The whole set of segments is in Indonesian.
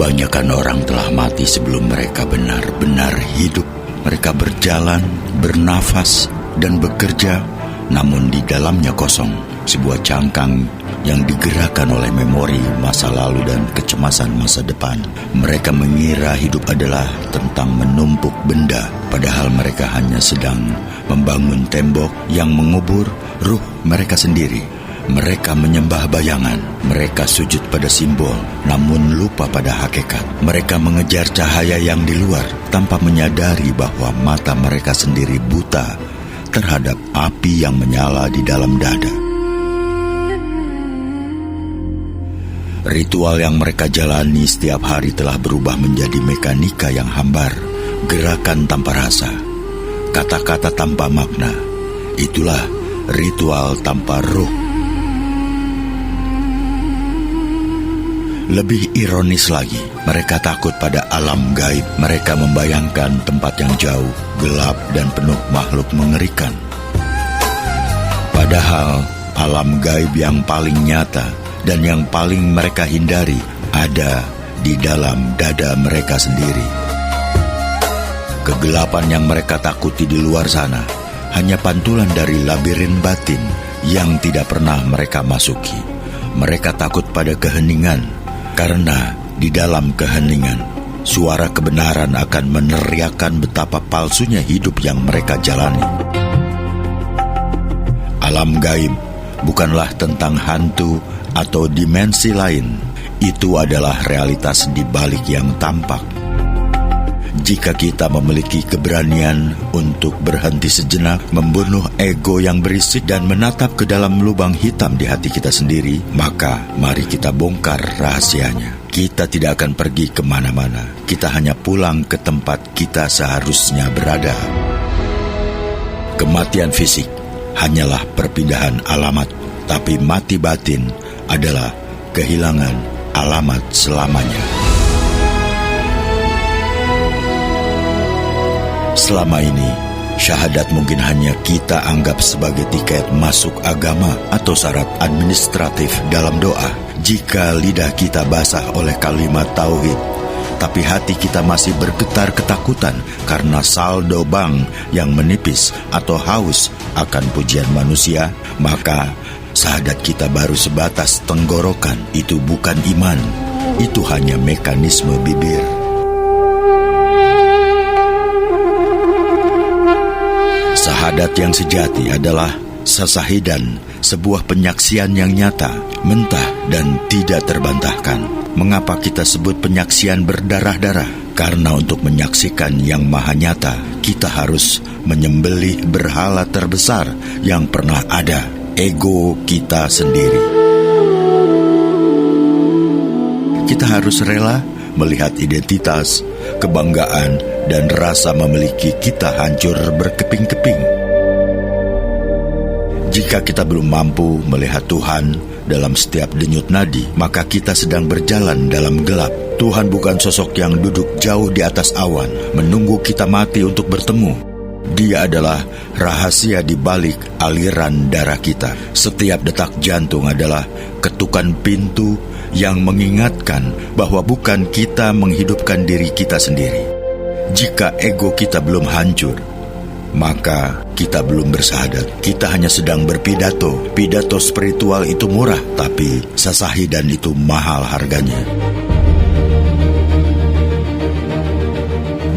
Kebanyakan orang telah mati sebelum mereka benar-benar hidup. Mereka berjalan, bernafas, dan bekerja, namun di dalamnya kosong. Sebuah cangkang yang digerakkan oleh memori masa lalu dan kecemasan masa depan. Mereka mengira hidup adalah tentang menumpuk benda, padahal mereka hanya sedang membangun tembok yang mengubur ruh mereka sendiri. Mereka menyembah bayangan, mereka sujud pada simbol, namun lupa pada hakikat. Mereka mengejar cahaya yang di luar, tanpa menyadari bahwa mata mereka sendiri buta terhadap api yang menyala di dalam dada. Ritual yang mereka jalani setiap hari telah berubah menjadi mekanika yang hambar, gerakan tanpa rasa, kata-kata tanpa makna. Itulah ritual tanpa ruh. Lebih ironis lagi, mereka takut pada alam gaib. Mereka membayangkan tempat yang jauh, gelap, dan penuh makhluk mengerikan. Padahal alam gaib yang paling nyata dan yang paling mereka hindari ada di dalam dada mereka sendiri. Kegelapan yang mereka takuti di luar sana hanya pantulan dari labirin batin yang tidak pernah mereka masuki. Mereka takut pada keheningan, karena di dalam keheningan suara kebenaran akan meneriakkan betapa palsunya hidup yang mereka jalani. Alam gaib bukanlah tentang hantu atau dimensi lain. Itu adalah realitas di balik yang tampak. Jika kita memiliki keberanian untuk berhenti sejenak, membunuh ego yang berisik dan menatap ke dalam lubang hitam di hati kita sendiri, maka mari kita bongkar rahasianya. Kita tidak akan pergi kemana-mana. Kita hanya pulang ke tempat kita seharusnya berada. Kematian fisik hanyalah perpindahan alamat, tapi mati batin adalah kehilangan alamat selamanya. Selama ini, syahadat mungkin hanya kita anggap sebagai tiket masuk agama atau syarat administratif dalam doa. Jika lidah kita basah oleh kalimat tauhid, tapi hati kita masih bergetar ketakutan karena saldo bank yang menipis atau haus akan pujian manusia, maka syahadat kita baru sebatas tenggorokan. Itu bukan iman, itu hanya mekanisme bibir. Syahadat yang sejati adalah sasahidan, sebuah penyaksian yang nyata, mentah, dan tidak terbantahkan. Mengapa kita sebut penyaksian berdarah-darah? Karena untuk menyaksikan yang maha nyata, kita harus menyembelih berhala terbesar yang pernah ada, ego kita sendiri. Kita harus rela melihat identitas, kebanggaan, dan rasa memiliki kita hancur berkeping-keping. Jika kita belum mampu melihat Tuhan dalam setiap denyut nadi, maka kita sedang berjalan dalam gelap. Tuhan bukan sosok yang duduk jauh di atas awan, menunggu kita mati untuk bertemu. Dia adalah rahasia di balik aliran darah kita. Setiap detak jantung adalah ketukan pintu yang mengingatkan bahwa bukan kita menghidupkan diri kita sendiri. Jika ego kita belum hancur, maka kita belum bersyahadat. Kita hanya sedang berpidato. Pidato spiritual itu murah, tapi sasahidan itu mahal harganya.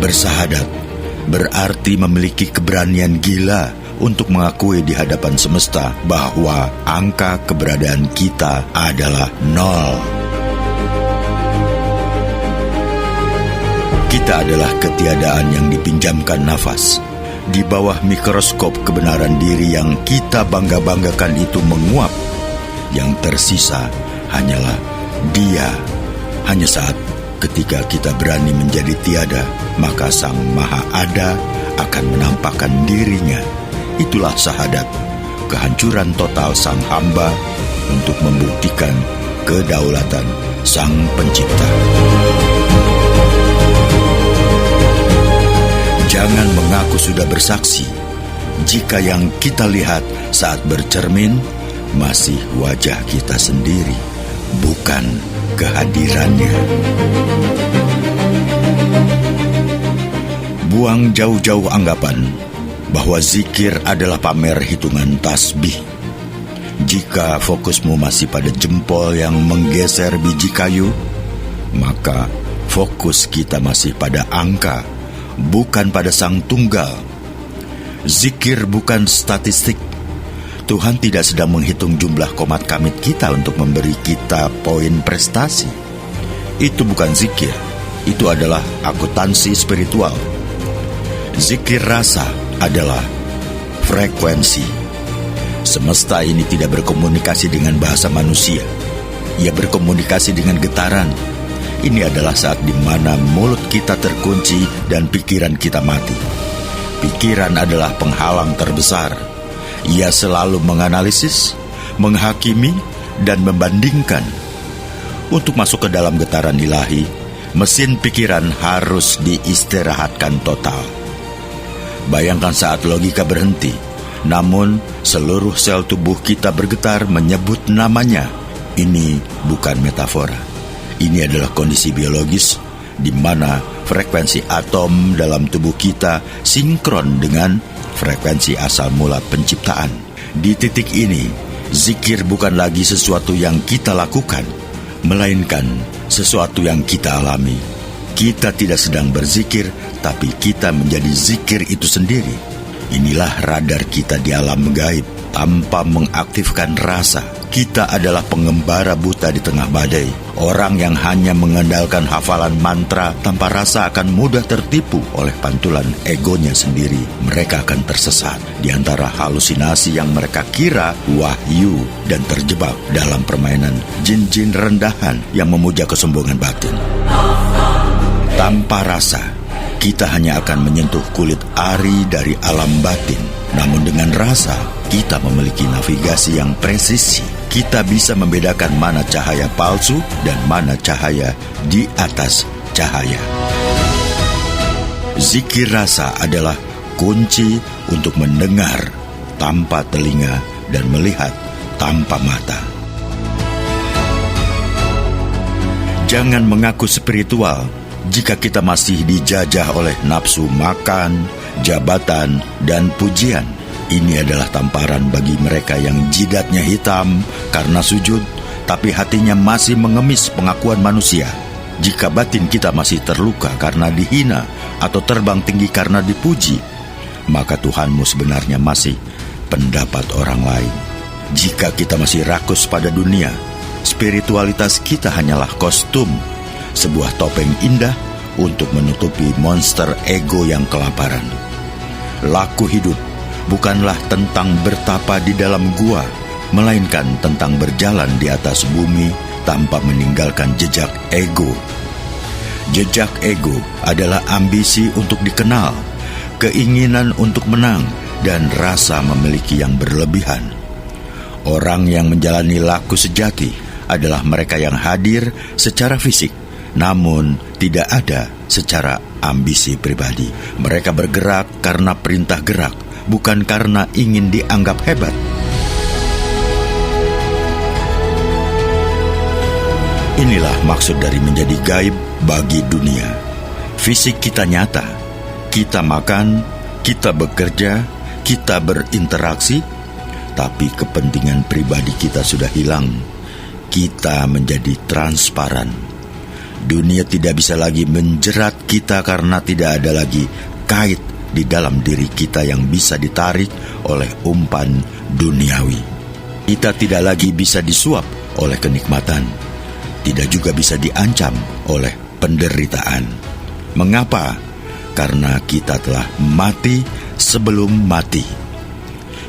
Bersahadat berarti memiliki keberanian gila untuk mengakui di hadapan semesta bahwa angka keberadaan kita adalah 0. Kita adalah ketiadaan yang dipinjamkan nafas. Di bawah mikroskop kebenaran diri yang kita bangga-banggakan itu menguap. Yang tersisa hanyalah dia. Hanya saat ketika kita berani menjadi tiada, maka Sang Maha Ada akan menampakkan dirinya. Itulah syahadat, kehancuran total sang hamba untuk membuktikan kedaulatan Sang Pencipta. Jangan mengaku sudah bersaksi jika yang kita lihat saat bercermin masih wajah kita sendiri, bukan kehadirannya. Buang jauh-jauh anggapan bahwa zikir adalah pamer hitungan tasbih. Jika fokusmu masih pada jempol yang menggeser biji kayu, maka fokus kita masih pada angka, bukan pada Sang Tunggal. Zikir bukan statistik. Tuhan tidak sedang menghitung jumlah komat kamit kita untuk memberi kita poin prestasi. Itu bukan zikir, itu adalah akuntansi spiritual. Zikir rasa adalah frekuensi. Semesta ini tidak berkomunikasi dengan bahasa manusia. Ia berkomunikasi dengan getaran. Ini adalah saat di mana mulut kita terkunci dan pikiran kita mati. Pikiran adalah penghalang terbesar. Ia selalu menganalisis, menghakimi, dan membandingkan. Untuk masuk ke dalam getaran ilahi, mesin pikiran harus diistirahatkan total. Bayangkan saat logika berhenti, namun seluruh sel tubuh kita bergetar menyebut namanya. Ini bukan metafora. Ini adalah kondisi biologis di mana frekuensi atom dalam tubuh kita sinkron dengan frekuensi asal mula penciptaan. Di titik ini, zikir bukan lagi sesuatu yang kita lakukan, melainkan sesuatu yang kita alami. Kita tidak sedang berzikir, tapi kita menjadi zikir itu sendiri. Inilah radar kita di alam gaib. Tanpa mengaktifkan rasa, kita adalah pengembara buta di tengah badai. Orang yang hanya mengandalkan hafalan mantra tanpa rasa akan mudah tertipu oleh pantulan egonya sendiri. Mereka akan tersesat di antara halusinasi yang mereka kira wahyu dan terjebak dalam permainan jin-jin rendahan yang memuja kesombongan batin. Tanpa rasa, kita hanya akan menyentuh kulit ari dari alam batin. Namun dengan rasa, kita memiliki navigasi yang presisi. Kita bisa membedakan mana cahaya palsu dan mana cahaya di atas cahaya. Zikir rasa adalah kunci untuk mendengar tanpa telinga dan melihat tanpa mata. Jangan mengaku spiritual jika kita masih dijajah oleh nafsu makan, jabatan, dan pujian. Ini adalah tamparan bagi mereka yang jidatnya hitam karena sujud, tapi hatinya masih mengemis pengakuan manusia. Jika batin kita masih terluka karena dihina atau terbang tinggi karena dipuji, maka Tuhanmu sebenarnya masih pendapat orang lain. Jika kita masih rakus pada dunia, spiritualitas kita hanyalah kostum, sebuah topeng indah untuk menutupi monster ego yang kelaparan. Laku hidup bukanlah tentang bertapa di dalam gua, melainkan tentang berjalan di atas bumi tanpa meninggalkan jejak ego. Jejak ego adalah ambisi untuk dikenal, keinginan untuk menang, dan rasa memiliki yang berlebihan. Orang yang menjalani laku sejati adalah mereka yang hadir secara fisik, namun tidak ada secara ambisi pribadi. Mereka bergerak karena perintah gerak, bukan karena ingin dianggap hebat. Inilah maksud dari menjadi gaib bagi dunia. Fisik kita nyata, kita makan, kita bekerja, kita berinteraksi, tapi kepentingan pribadi kita sudah hilang. Kita menjadi transparan. Dunia tidak bisa lagi menjerat kita karena tidak ada lagi kait di dalam diri kita yang bisa ditarik oleh umpan duniawi. Kita tidak lagi bisa disuap oleh kenikmatan, tidak juga bisa diancam oleh penderitaan. Mengapa? Karena kita telah mati sebelum mati.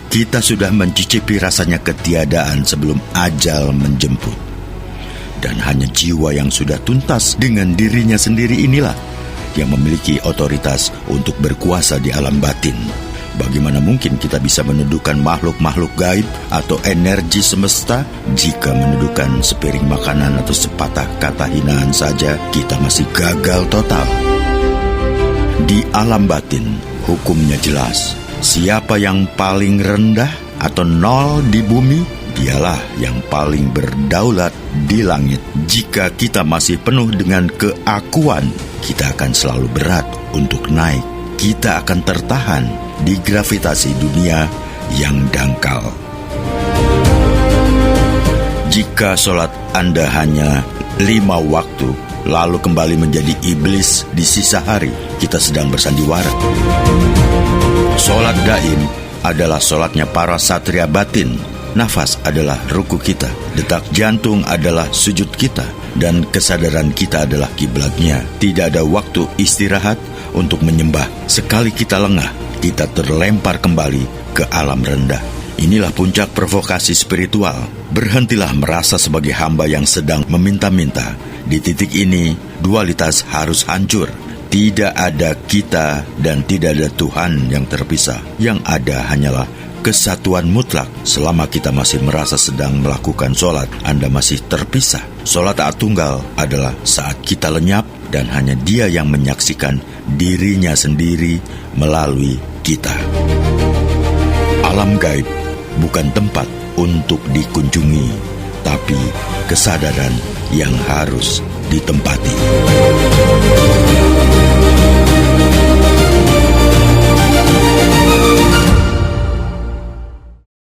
Kita sudah mencicipi rasanya ketiadaan sebelum ajal menjemput. Dan hanya jiwa yang sudah tuntas dengan dirinya sendiri inilah yang memiliki otoritas untuk berkuasa di alam batin. Bagaimana mungkin kita bisa menuduhkan makhluk-makhluk gaib atau energi semesta jika menuduhkan sepiring makanan atau sepatah kata hinaan saja kita masih gagal total? Di alam batin, hukumnya jelas. Siapa yang paling rendah atau nol di bumi, dialah yang paling berdaulat di langit. Jika kita masih penuh dengan keakuan, kita akan selalu berat untuk naik. kita akan tertahan di gravitasi dunia yang dangkal. Jika sholat Anda hanya 5 waktu, lalu kembali menjadi iblis di sisa hari, kita sedang bersandiwara. Sholat gaib adalah sholatnya para satria batin. Nafas adalah ruku kita, detak jantung adalah sujud kita, dan kesadaran kita adalah kiblatnya. Tidak ada waktu istirahat untuk menyembah. Sekali kita lengah, kita terlempar kembali ke alam rendah. Inilah puncak provokasi spiritual. Berhentilah merasa sebagai hamba yang sedang meminta-minta. Di titik ini, dualitas harus hancur. Tidak ada kita dan tidak ada Tuhan yang terpisah. Yang ada hanyalah kesatuan mutlak. Selama kita masih merasa sedang melakukan sholat, Anda masih terpisah. Sholat taat tunggal adalah saat kita lenyap dan hanya Dia yang menyaksikan dirinya sendiri melalui kita. Alam gaib bukan tempat untuk dikunjungi, tapi kesadaran yang harus ditempati.